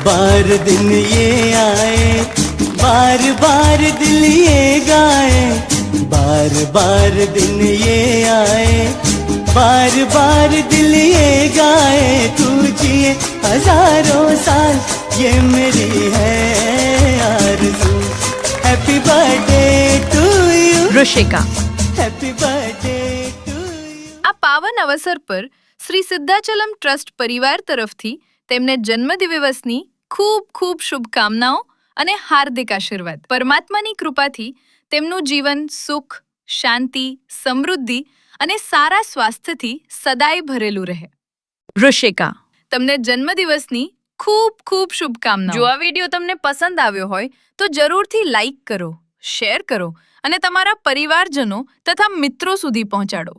बार दिन ये आए, बार बार दिल ये गाए, बार बार दिन ये आए, बार बार दिल ये गाए, तू जिए हजारों साल ये मेरी है आरज़ू। Happy birthday to you Rishika. Happy birthday to you. આ પાવન અવસર પર શ્રી સિદ્ધાચલમ ટ્રસ્ટ પરિવાર તરફથી તેમને જન્મદિવસની ખૂબ ખૂબ શુભકામનાઓ અને હાર્દિક આશીર્વાદ। પરમાત્માની કૃપાથી તેમનું જીવન સુખ, શાંતિ, સમૃદ્ધિ અને સારા સ્વાસ્થ્યથી સદાય ભરેલું રહે। ઋષિકા, તમને જન્મદિવસની ખૂબ ખૂબ શુભકામનાઓ। જો આ વિડીયો તમને પસંદ આવ્યો હોય તો જરૂરથી લાઈક કરો, શેર કરો અને તમારા પરિવારજનો તથા મિત્રો સુધી પહોંચાડો।